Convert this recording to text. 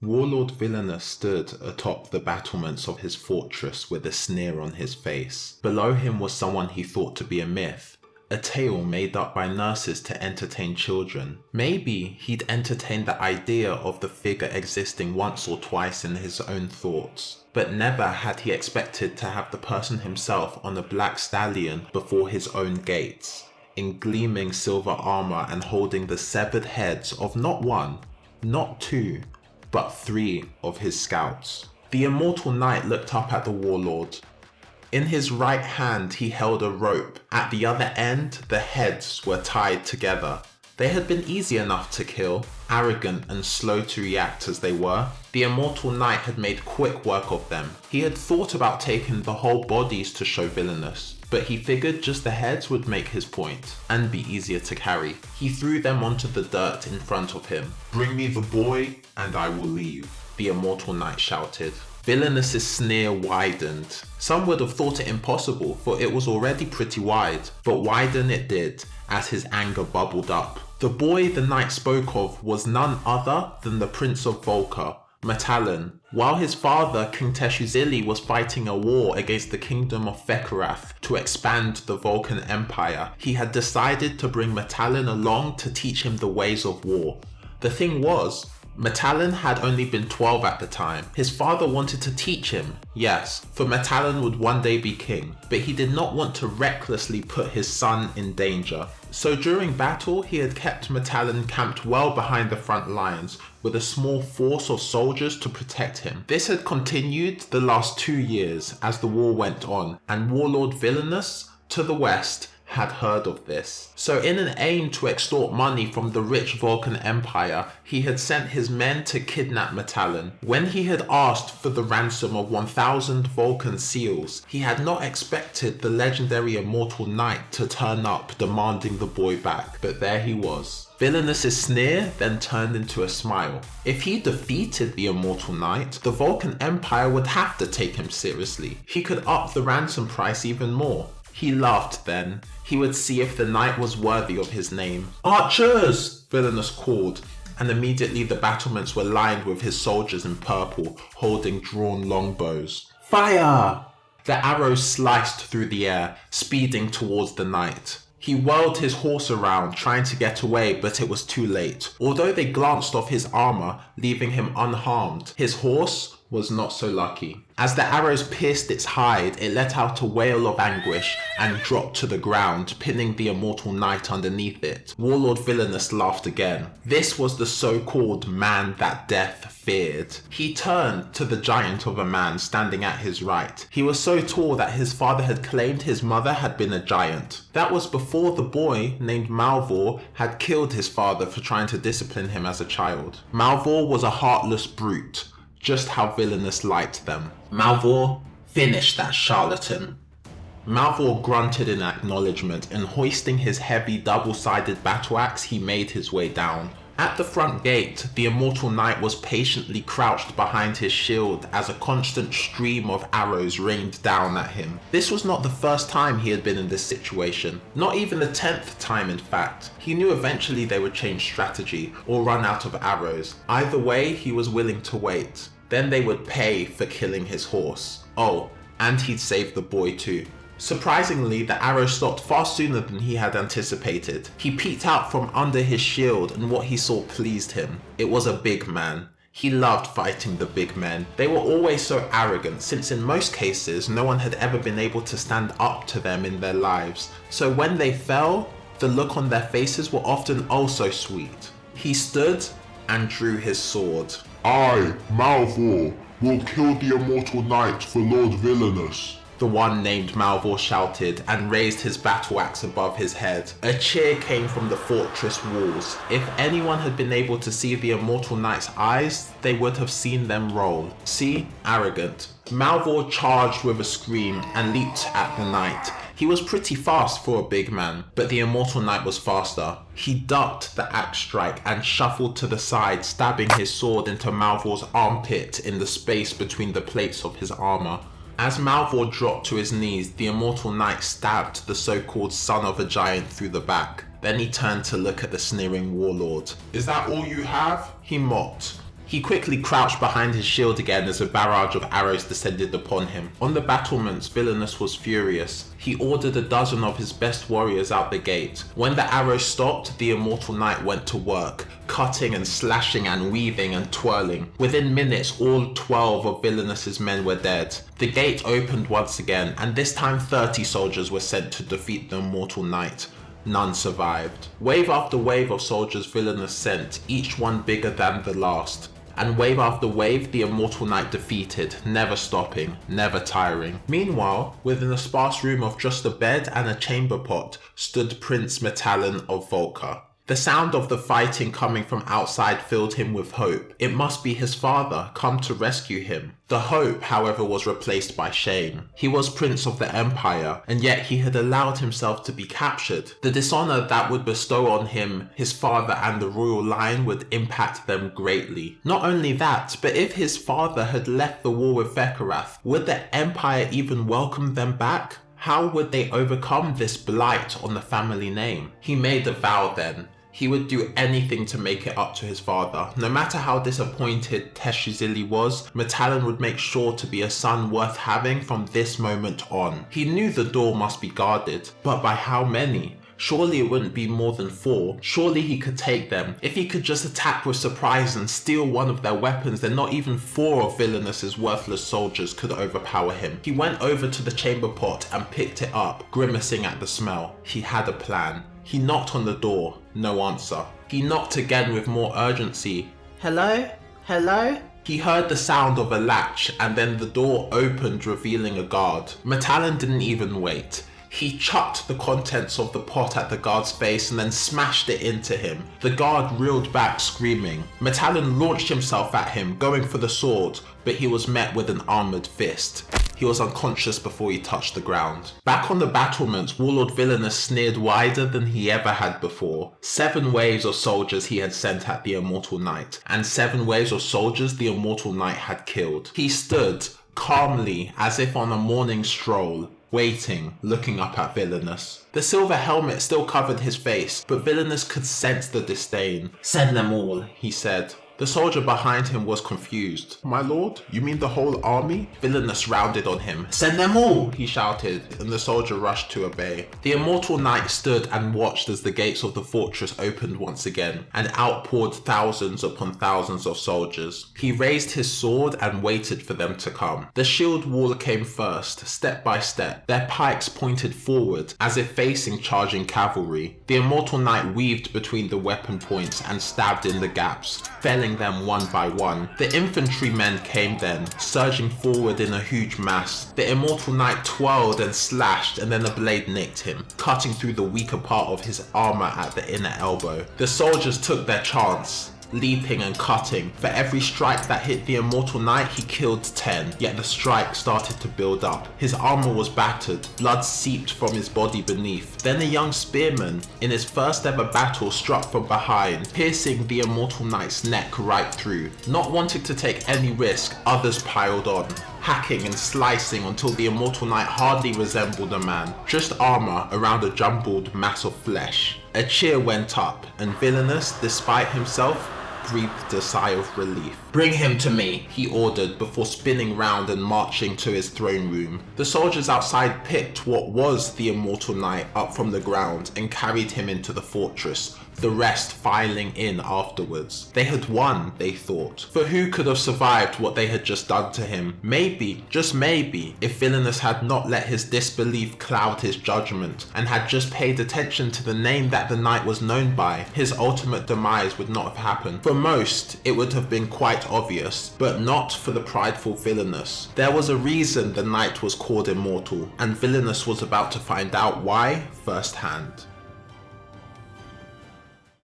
Warlord Villainous stood atop the battlements of his fortress with a sneer on his face. Below him was someone he thought to be a myth, a tale made up by nurses to entertain children. Maybe he'd entertained the idea of the figure existing once or twice in his own thoughts, but never had he expected to have the person himself on a black stallion before his own gates, in gleaming silver armor and holding the severed heads of not one, not two, but 3 of his scouts. The Immortal Knight looked up at the warlord. In his right hand he held a rope. At the other end, the heads were tied together. They had been easy enough to kill, arrogant and slow to react as they were. The Immortal Knight had made quick work of them. He had thought about taking the whole bodies to show Villainous, but he figured just the heads would make his point, and be easier to carry. He threw them onto the dirt in front of him. "Bring me the boy, and I will leave," the Immortal Knight shouted. Villainous's sneer widened. Some would have thought it impossible, for it was already pretty wide, but widen it did, as his anger bubbled up. The boy the knight spoke of was none other than the Prince of Volca, Metallin. While his father, King Teshuzili, was fighting a war against the kingdom of Fekarath to expand the Vulcan Empire, he had decided to bring Metallin along to teach him the ways of war. The thing was, Metallin had only been 12 at the time. His father wanted to teach him, yes, for Metallin would one day be king, but he did not want to recklessly put his son in danger. So during battle, he had kept Metallin camped well behind the front lines, with a small force of soldiers to protect him. This had continued the last 2 years as the war went on, and Warlord Villainous, to the west, had heard of this. So in an aim to extort money from the rich Vulcan Empire, he had sent his men to kidnap Metallin. When he had asked for the ransom of 1,000 Vulcan seals, he had not expected the legendary Immortal Knight to turn up demanding the boy back, but there he was. Villainous's sneer then turned into a smile. If he defeated the Immortal Knight, the Vulcan Empire would have to take him seriously. He could up the ransom price even more. He laughed then. He would see if the knight was worthy of his name. "Archers!" Villainous called, and immediately the battlements were lined with his soldiers in purple, holding drawn longbows. "Fire!" The arrows sliced through the air, speeding towards the knight. He whirled his horse around, trying to get away, but it was too late. Although they glanced off his armor, leaving him unharmed, his horse was not so lucky. As the arrows pierced its hide, it let out a wail of anguish and dropped to the ground, pinning the Immortal Knight underneath it. Warlord Villainous laughed again. This was the so-called man that death feared. He turned to the giant of a man standing at his right. He was so tall that his father had claimed his mother had been a giant. That was before the boy named Malvor had killed his father for trying to discipline him as a child. Malvor was a heartless brute, just how Villainous liked them. "Malvor, finish that charlatan." Malvor grunted in acknowledgement, and hoisting his heavy double-sided battle axe, he made his way down. At the front gate, the Immortal Knight was patiently crouched behind his shield as a constant stream of arrows rained down at him. This was not the first time he had been in this situation, not even the 10th time in fact. He knew eventually they would change strategy or run out of arrows. Either way, he was willing to wait. Then they would pay for killing his horse. Oh, and he'd save the boy too. Surprisingly, the arrow stopped far sooner than he had anticipated. He peeked out from under his shield, and what he saw pleased him. It was a big man. He loved fighting the big men. They were always so arrogant, since in most cases, no one had ever been able to stand up to them in their lives. So when they fell, the look on their faces were often oh so sweet. He stood and drew his sword. "I, Malvor, will kill the Immortal Knight for Lord Villainous," the one named Malvor shouted, and raised his battle axe above his head. A cheer came from the fortress walls. If anyone had been able to see the Immortal Knight's eyes, they would have seen them roll. See? Arrogant. Malvor charged with a scream and leaped at the knight. He was pretty fast for a big man, but the Immortal Knight was faster. He ducked the axe strike and shuffled to the side, stabbing his sword into Malvor's armpit in the space between the plates of his armor. As Malvor dropped to his knees, the Immortal Knight stabbed the so-called son of a giant through the back. Then he turned to look at the sneering warlord. "Is that all you have?" he mocked. He quickly crouched behind his shield again as a barrage of arrows descended upon him. On the battlements, Villainous was furious. He ordered a dozen of his best warriors out the gate. When the arrows stopped, the Immortal Knight went to work, cutting and slashing and weaving and twirling. Within minutes, all 12 of Villainous's men were dead. The gate opened once again, and this time 30 soldiers were sent to defeat the Immortal Knight. None survived. Wave after wave of soldiers Villainous sent, each one bigger than the last. And wave after wave the Immortal Knight defeated, never stopping, never tiring. Meanwhile, within a sparse room of just a bed and a chamber pot, stood Prince Metallan of Volca. The sound of the fighting coming from outside filled him with hope. It must be his father, come to rescue him. The hope, however, was replaced by shame. He was Prince of the Empire, and yet he had allowed himself to be captured. The dishonor that would bestow on him, his father and the royal line would impact them greatly. Not only that, but if his father had left the war with Vekarath, would the Empire even welcome them back? How would they overcome this blight on the family name? He made a vow then. He would do anything to make it up to his father. No matter how disappointed Teshizili was, Metallan would make sure to be a son worth having from this moment on. He knew the door must be guarded, but by how many? Surely it wouldn't be more than 4. Surely he could take them. If he could just attack with surprise and steal one of their weapons, then not even 4 of Villainous's worthless soldiers could overpower him. He went over to the chamber pot and picked it up, grimacing at the smell. He had a plan. He knocked on the door. No answer. He knocked again with more urgency. Hello? Hello? He heard the sound of a latch, and then the door opened, revealing a guard. Metallan didn't even wait. He chucked the contents of the pot at the guard's face and then smashed it into him. The guard reeled back, screaming. Metallan launched himself at him, going for the sword, but he was met with an armored fist. He was unconscious before he touched the ground. Back on the battlements, Warlord Villainous sneered wider than he ever had before. 7 waves of soldiers he had sent at the Immortal Knight, and 7 waves of soldiers the Immortal Knight had killed. He stood, calmly, as if on a morning stroll, waiting, looking up at Villainous. The silver helmet still covered his face, but Villainous could sense the disdain. "Send them all," he said. The soldier behind him was confused. "My lord, you mean the whole army?" Villainous rounded on him. "Send them all," he shouted, and the soldier rushed to obey. The Immortal Knight stood and watched as the gates of the fortress opened once again, and outpoured thousands upon thousands of soldiers. He raised his sword and waited for them to come. The shield wall came first, step by step, their pikes pointed forward, as if facing charging cavalry. The Immortal Knight weaved between the weapon points and stabbed in the gaps, felling them one by one. The infantrymen came then, surging forward in a huge mass. The Immortal Knight twirled and slashed, and then a blade nicked him, cutting through the weaker part of his armor at the inner elbow. The soldiers took their chance, leaping and cutting. For every strike that hit the Immortal Knight, he killed 10, yet the strike started to build up. His armor was battered, blood seeped from his body beneath. Then a young spearman, in his first ever battle, struck from behind, piercing the Immortal Knight's neck right through. Not wanting to take any risk, others piled on, hacking and slicing until the Immortal Knight hardly resembled a man, just armor around a jumbled mass of flesh. A cheer went up, and Villainous, despite himself, breathed a sigh of relief. "Bring him to me," he ordered before spinning round and marching to his throne room. The soldiers outside picked what was the Immortal Knight up from the ground and carried him into the fortress, the rest filing in afterwards. They had won, they thought, for who could have survived what they had just done to him? Maybe, just maybe, if Villainous had not let his disbelief cloud his judgment, and had just paid attention to the name that the knight was known by, his ultimate demise would not have happened. For most, it would have been quite obvious, but not for the prideful Villainous. There was a reason the knight was called Immortal, and Villainous was about to find out why firsthand.